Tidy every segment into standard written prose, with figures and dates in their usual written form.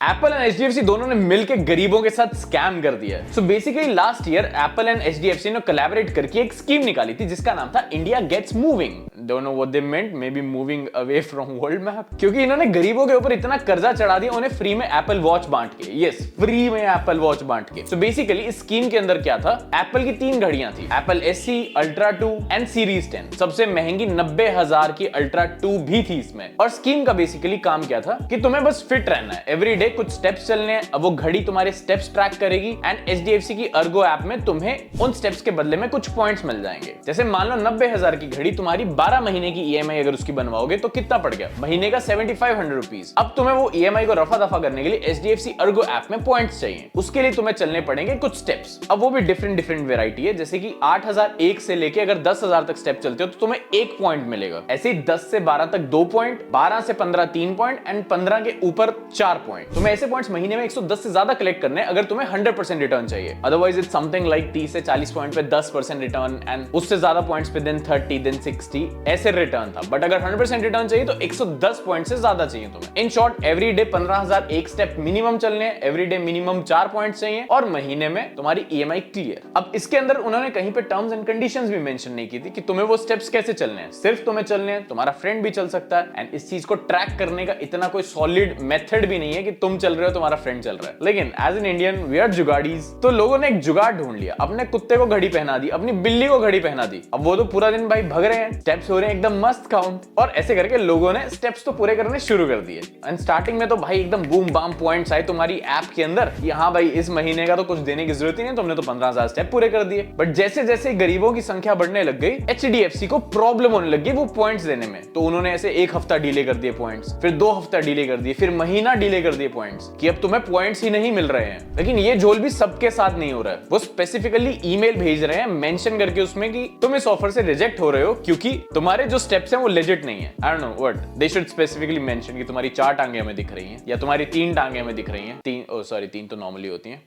Apple and HDFC दोनों ने मिलकर गरीबों के साथ स्कैम कर दिया है। So basically last year Apple and HDFC ने कोलैबोरेट करके एक स्कीम निकाली थी जिसका नाम था India gets moving. Don't know what they meant, may be moving away from world map, क्योंकि इन्होंने गरीबों के ऊपर इतना कर्जा चढ़ा दिया उन्हें फ्री में एप्पल वॉच बांट के। यस, फ्री में एप्पल वॉच बांट के। सो बेसिकली इस स्कीम के अंदर क्या था, एप्पल की 3 घड़ियां थी, Apple SE, ultra 2 and series 10। सबसे महंगी 90,000 की अल्ट्रा 2 भी थी इसमें। और स्कीम का बेसिकली काम क्या था कि तुम्हें बस फिट रहना है, एवरी डे कुछ स्टेप्स चलने हैं। अब वो घड़ी तुम्हारे स्टेप्स ट्रैक करेगी एंड एचडीएफसी की अर्गो ऐप में तुम्हें उन स्टेप्स के बदले में कुछ पॉइंट्स मिल जाएंगे। जैसे मान लो 90,000 की घड़ी तुम्हारी 12 महीने की ईएमआई अगर उसकी बनवाओगे तो कितना पड़ गया, महीने का 7500 रुपीज। अब तुम्हें वो ईएमआई को रफा दफा करने के लिए एचडीएफसी अर्गो ऐप में पॉइंट्स चाहिए, उसके लिए तुम्हें चलने पड़ेंगे कुछ स्टेप्स। अब वो भी डिफरेंट वेराइटी है, जैसे कि 8001 से लेके अगर 10,000 तक स्टेप चलते हो तो तुम्हें 1 पॉइंट मिलेगा। ऐसे ही 10 से 12 तक 2 पॉइंट, 12 से 15 3 पॉइंट एंड 15 के ऊपर 4 पॉइंट। तुम्हें ऐसे पॉइंट्स महीने में 110 से ज्यादा कलेक्ट करने अगर तुम्हें 100% रिटर्न चाहिए। अदरवाइज इट्स समथिंग लाइक 30 से 40 पॉइंट पे 10% रिटर्न एंड उससे ज्यादा पॉइंट्स पे देन 30 देन 60 ऐसे रिटर्न था। बट अगर 100% रिटर्न चाहिए तो 110 पॉइंट से ज्यादा चाहिए तुम्हें। इन शॉर्ट एवरी डे 15,000 एक स्टेप मिनिमम चलने, एवरी डे मिनिमम 4 पॉइंट चाहिए और महीने में तुम्हारी ईएमआई क्लियर। अब इसके अंदर उन्होंने कहीं पे टर्म्स एंड कंडीशंस भी मेंशन नहीं की थी कि तुम्हें वो स्टेप्स कैसे चलने हैं। सिर्फ तुम्हें चलने हैं, तुम्हारा फ्रेंड भी चल सकता है एंड इस चीज को ट्रैक करने का इतना कोई सॉलिड मेथड भी नहीं है कि तुम चल रहे हो तुम्हारा फ्रेंड चल रहा है। लेकिन as an Indian we are jugaadis, तो लोगों ने एक जुगाड़ ढूंढ लिया, अपने कुत्ते को घड़ी पहना दी, अपनी बिल्ली को घड़ी पहना दी। अब वो तो पूरा दिन भाई भग रहे हैं, स्टेप्स हो रहे हैं एकदम मस्त काउंट, और ऐसे करके लोगों ने स्टेप्स तो पूरे करने शुरू कर दिए। एंड स्टार्टिंग में तो भाई एकदम बूम बाम पॉइंट्स आए तुम्हारी ऐप के अंदर कि हाँ भाई इस महीने का तो कुछ देने की जरूरत ही नहीं, तुमने तो 15,000 स्टेप पूरे कर दिए। बट जैसे जैसे गरीबों की संख्या बढ़ने लग गई, एचडीएफसी को प्रॉब्लम होने लगी वो पॉइंट्स देने में। तो उन्होंने ऐसे 1 हफ्ता डिले कर दिए पॉइंट्स, फिर 2 हफ्ता डिले कर दिए, फिर महीना डिले कर दिए पॉइंट्स, कि अब तुम्हें पॉइंट्स ही नहीं मिल रहे हैं। लेकिन ये झोल भी सबके साथ नहीं हो रहा है। वो स्पेसिफिकली ईमेल भेज रहे हैं मेंशन करके उसमें कि तुम इस ऑफर से रिजेक्ट हो रहे हो क्योंकि तुम्हारे जो स्टेप्स हैं वो लेजिट नहीं है। I don't know what they should specifically mention कि तुम्हारी 4 टांगे हमें दिख रही हैं या तुम्हारी 3 टांगे हमें दिख रही हैं। 3 तो नॉर्मली होती हैं।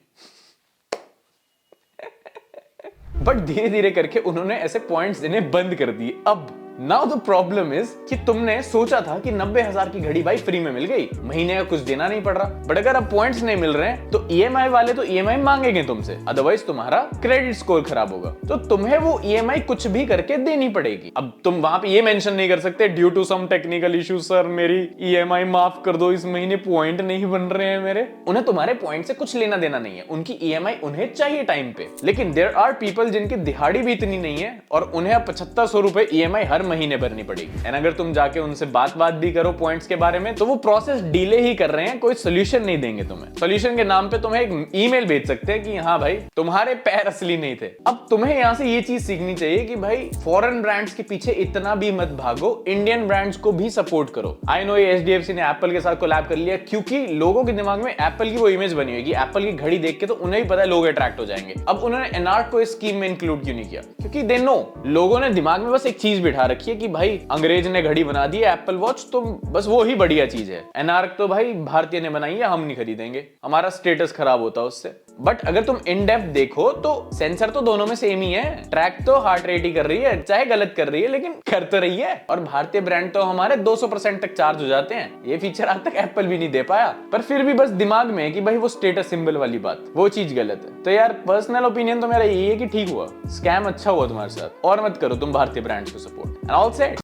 बट धीरे धीरे करके उन्होंने ऐसे पॉइंट्स देने बंद कर दिए। अब नाउ द प्रॉब्लम इज कि तुमने सोचा था कि 90,000 की घड़ी भाई फ्री में मिल गई, महीने का कुछ देना नहीं पड़ रहा। बट अगर अब पॉइंट्स नहीं मिल रहे हैं तो ईएमआई वाले तो ईएमआई मांगेंगे तुमसे, अदरवाइज तुम्हारा क्रेडिट स्कोर खराब होगा। तो तुम्हें वो ईएमआई कुछ भी करके देनी पड़ेगी। अब तुम वहां पे ये मेंशन नहीं कर सकते due to some technical issue sir मेरी ईएमआई माफ कर दो, इस महीने पॉइंट नहीं बन रहे हैं मेरे। उन्हें तुम्हारे पॉइंट से कुछ लेना देना नहीं है, उनकी ईएमआई उन्हें चाहिए टाइम पे। लेकिन देयर आर पीपल जिनकी दिहाड़ी भी इतनी नहीं है और उन्हें 7500 रुपए ईएमआई हर महीने भरनी पड़ेगी। एंड अगर तुम जाके उनसे बात भी करो पॉइंट्स के बारे में तो वो प्रोसेस डिले ही कर रहे हैं, कोई सोल्यूशन नहीं देंगे तुम्हें। सोल्यूशन के नाम पे तुम्हें एक ईमेल भेज सकते हैं कि हाँ भाई तुम्हारे पैर असली नहीं थे। अब तुम्हें यहां से ये चीज सीखनी चाहिए कि भाई फॉरेन ब्रांड्स के पीछे इतना भी मत भागो, इंडियन ब्रांड्स को भी सपोर्ट करो। आई नो ये एचडीएफसी ने एप्पल के साथ कोलैब कर लिया क्योंकि लोगों के दिमाग में एप्पल की वो इमेज बनी हुई है, एप्पल की घड़ी देख के तो उन्हें भी पता है लोग अट्रैक्ट हो जाएंगे। अब उन्होंने एनआर्क को इस स्कीम में इंक्लूड क्यों नहीं किया, क्योंकि दे नो लोगों ने दिमाग में बस एक चीज बिठा रखी है कि भाई अंग्रेज ने घड़ी बना दी है एप्पल वॉच तो बस वो ही बढ़िया चीज है, एनआर्क तो भाई भारतीय ने बनाई है, हम नहीं खरीदेंगे, हमारा स्टेटस खराब होता है उससे। बट अगर तुम इन डेप्थ देखो तो सेंसर तो दोनों में सेम ही है, ट्रैक तो हार्ट रेट ही कर रही है, चाहे गलत कर रही है लेकिन कर तो रही है। और भारतीय ब्रांड तो हमारे 200% तक चार्ज हो जाते हैं, ये फीचर आज तक एप्पल भी नहीं दे पाया। पर फिर भी बस दिमाग में है कि भाई वो स्टेटस सिंबल वाली बात, वो चीज गलत है। तो यार पर्सनल ओपिनियन तो मेरा यही है कि ठीक हुआ, स्कैम अच्छा हुआ तुम्हारे साथ, और मत करो तुम भारतीय ब्रांड्स को सपोर्ट। And all said.